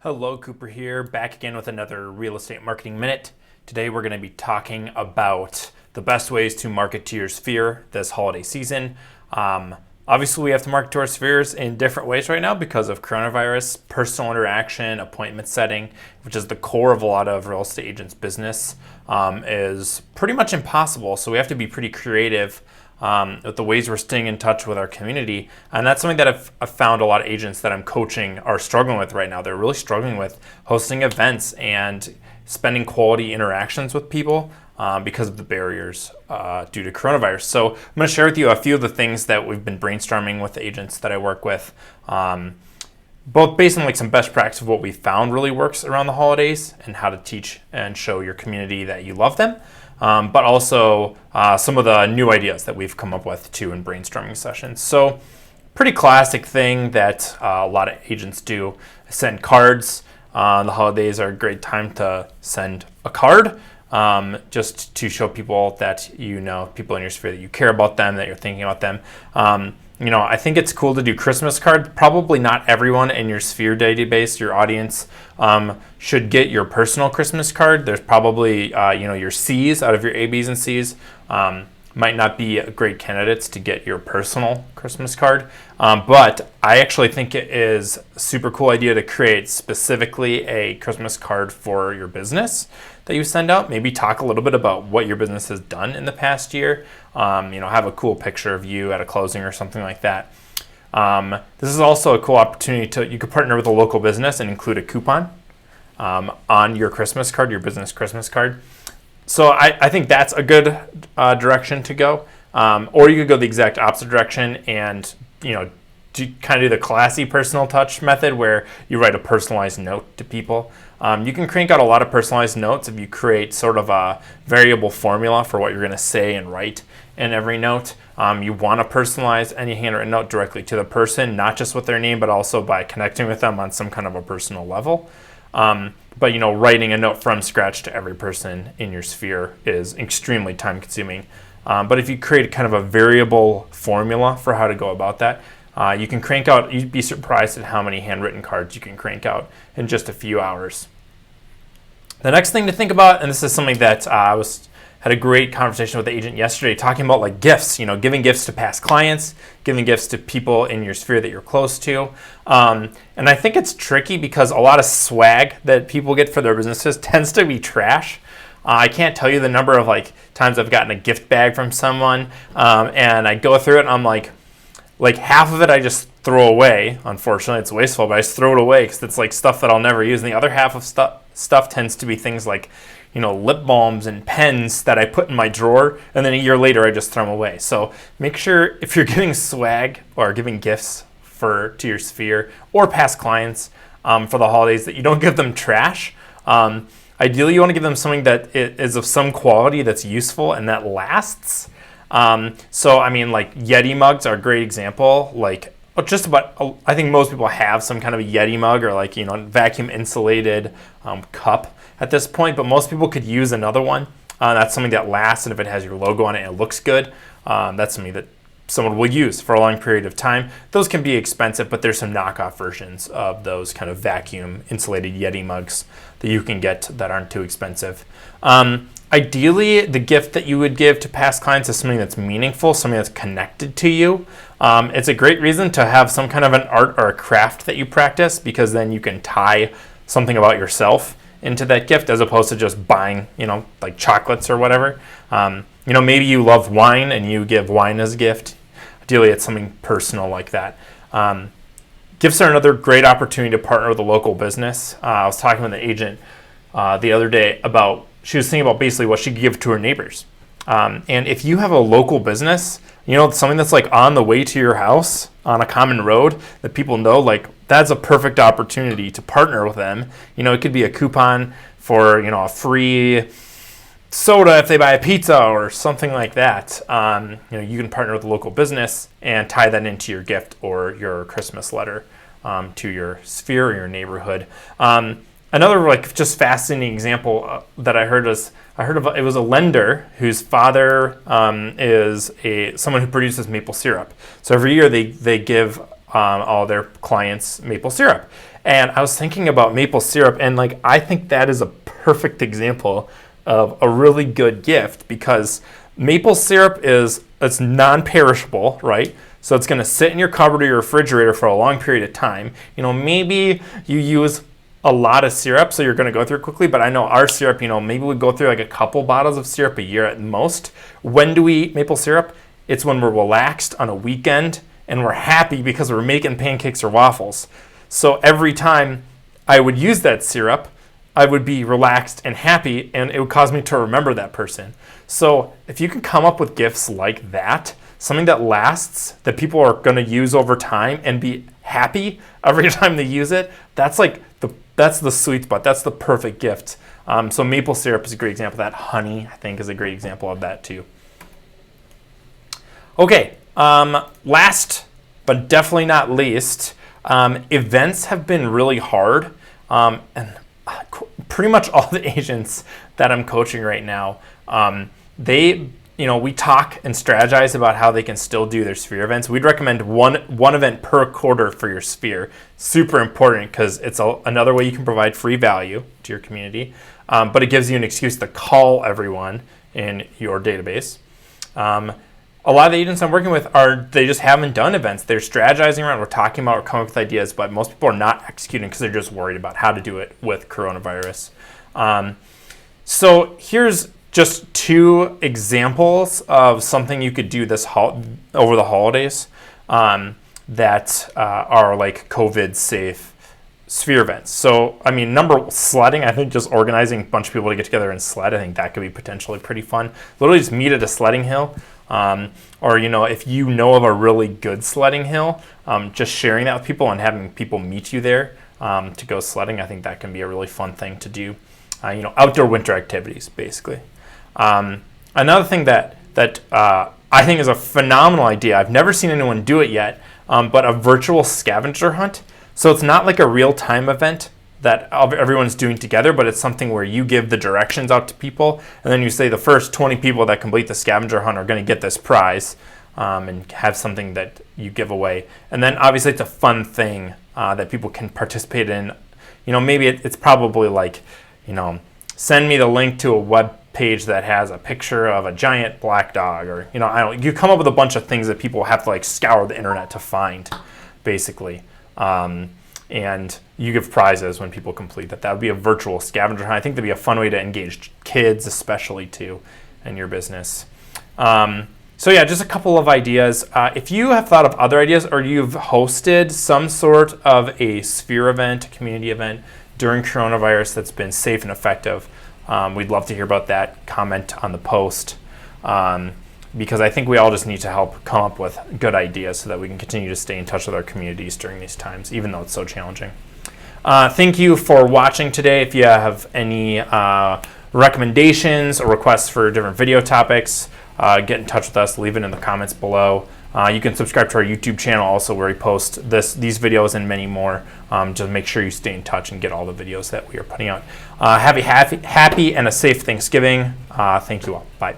Hello, Cooper here, back again with another Real Estate Marketing Minute. Today we're going to be talking about the best ways to market to your sphere this holiday season. Obviously, we have to market to our spheres in different ways right now because of coronavirus. Personal interaction, appointment setting, which is the core of a lot of real estate agents' business, is pretty much impossible. So we have to be pretty creative with the ways we're staying in touch with our community. And that's something that I've found a lot of agents that I'm coaching are struggling with right now. They're really struggling with hosting events and spending quality interactions with people because of the barriers due to coronavirus. So I'm going to share with you a few of the things that we've been brainstorming with the agents that I work with, both based on like some best practice of what we found really works around the holidays and how to teach and show your community that you love them. But also some of the new ideas that we've come up with too in brainstorming sessions. So pretty classic thing that a lot of agents do, send cards. The holidays are a great time to send a card just to show people that you know, people in your sphere, that you care about them, that you're thinking about them. I think it's cool to do Christmas cards. Probably not everyone in your sphere database, your audience, should get your personal Christmas card. There's probably, your C's out of your A, B's, and C's might not be great candidates to get your personal Christmas card. But I actually think it is a super cool idea to create specifically a Christmas card for your business that you send out. Maybe talk a little bit about what your business has done in the past year. Have a cool picture of you at a closing or something like that. This is also a cool opportunity you could partner with a local business and include a coupon on your Christmas card, your business Christmas card. So I think that's a good direction to go. Or you could go the exact opposite direction and, do the classy personal touch method where you write a personalized note to people. You can crank out a lot of personalized notes if you create sort of a variable formula for what you're going to say and write in every note. You want to personalize any handwritten note directly to the person, not just with their name, but also by connecting with them on some kind of a personal level. But writing a note from scratch to every person in your sphere is extremely time consuming. But if you create kind of a variable formula for how to go about that, you can crank out, you'd be surprised at how many handwritten cards you can crank out in just a few hours. The next thing to think about, and this is something that had a great conversation with the agent yesterday, talking about like gifts, giving gifts to past clients, giving gifts to people in your sphere that you're close to. And I think it's tricky because a lot of swag that people get for their businesses tends to be trash. I can't tell you the number of times I've gotten a gift bag from someone and I go through it and I'm like half of it I just throw away. Unfortunately, it's wasteful, but I just throw it away because it's stuff that I'll never use. And the other half of stuff tends to be things like lip balms and pens that I put in my drawer, and then a year later I just throw them away. So make sure if you're giving swag or giving gifts to your sphere or past clients for the holidays, that you don't give them trash. Ideally, you want to give them something that is of some quality that's useful and that lasts. Yeti mugs are a great example. I think most people have some kind of a Yeti mug or vacuum insulated cup at this point, but most people could use another one. That's something that lasts, and if it has your logo on it and it looks good, that's something that someone will use for a long period of time. Those can be expensive, but there's some knockoff versions of those kind of vacuum insulated Yeti mugs that you can get that aren't too expensive. Ideally, the gift that you would give to past clients is something that's meaningful, something that's connected to you. It's a great reason to have some kind of an art or a craft that you practice, because then you can tie something about yourself into that gift as opposed to just buying, like chocolates or whatever. Maybe you love wine and you give wine as a gift. Ideally, it's something personal like that. Gifts are another great opportunity to partner with a local business. I was talking with an agent the other day about, she was thinking about basically what she could give to her neighbors. And if you have a local business, something that's on the way to your house on a common road that people know, that's a perfect opportunity to partner with them. It could be a coupon for, a free soda if they buy a pizza or something like that. You can partner with a local business and tie that into your gift or your Christmas letter to your sphere or your neighborhood. Another just fascinating example that I heard was it was a lender whose father is someone who produces maple syrup. So every year they give all their clients maple syrup, And I was thinking about maple syrup, and like I think that is a perfect example of a really good gift, because maple syrup it's non-perishable, right? So it's going to sit in your cupboard or your refrigerator for a long period of time. Maybe you use a lot of syrup, so you're going to go through it quickly. But I know our syrup, maybe we go through like a couple bottles of syrup a year at most. When do we eat maple syrup? It's when we're relaxed on a weekend and we're happy because we're making pancakes or waffles. So every time I would use that syrup, I would be relaxed and happy, and it would cause me to remember that person. So if you can come up with gifts like that, something that lasts, that people are going to use over time and be happy every time they use it, that's the sweet spot. That's the perfect gift. So maple syrup is a great example of that. Honey, I think, is a great example of that too. Okay, last but definitely not least, events have been really hard, and pretty much all the agents that I'm coaching right now, we talk and strategize about how they can still do their sphere events. We'd recommend one event per quarter for your sphere. Super important, because it's another way you can provide free value to your community, but it gives you an excuse to call everyone in your database. A lot of the agents I'm working with they just haven't done events. They're strategizing around, we're talking about, we're coming up with ideas, but most people are not executing because they're just worried about how to do it with coronavirus. So here's just two examples of something you could do over the holidays that are like COVID safe sphere events. So, sledding, I think just organizing a bunch of people to get together and sled, I think that could be potentially pretty fun. Literally just meet at a sledding hill. Or if you know of a really good sledding hill, just sharing that with people and having people meet you there to go sledding, I think that can be a really fun thing to do. Outdoor winter activities, basically. Another thing that I think is a phenomenal idea, I've never seen anyone do it yet, but a virtual scavenger hunt. So it's not like a real-time event that everyone's doing together, but it's something where you give the directions out to people, and then you say the first 20 people that complete the scavenger hunt are going to get this prize, and have something that you give away. And then obviously it's a fun thing that people can participate in. Maybe it's probably like, send me the link to a web page that has a picture of a giant black dog, or you come up with a bunch of things that people have to like scour the internet to find, basically. And you give prizes when people complete that. That would be a virtual scavenger hunt. I think that'd be a fun way to engage kids, especially too, in your business. So yeah, just a couple of ideas. If you have thought of other ideas, or you've hosted some sort of a sphere event, a community event during coronavirus that's been safe and effective, we'd love to hear about that. Comment on the post. Because I think we all just need to help come up with good ideas so that we can continue to stay in touch with our communities during these times, even though it's so challenging. Thank you for watching today. If you have any recommendations or requests for different video topics, get in touch with us, leave it in the comments below. You can subscribe to our YouTube channel also, where we post these videos and many more. Just make sure you stay in touch and get all the videos that we are putting out. Have a happy and a safe Thanksgiving. Thank you all. Bye.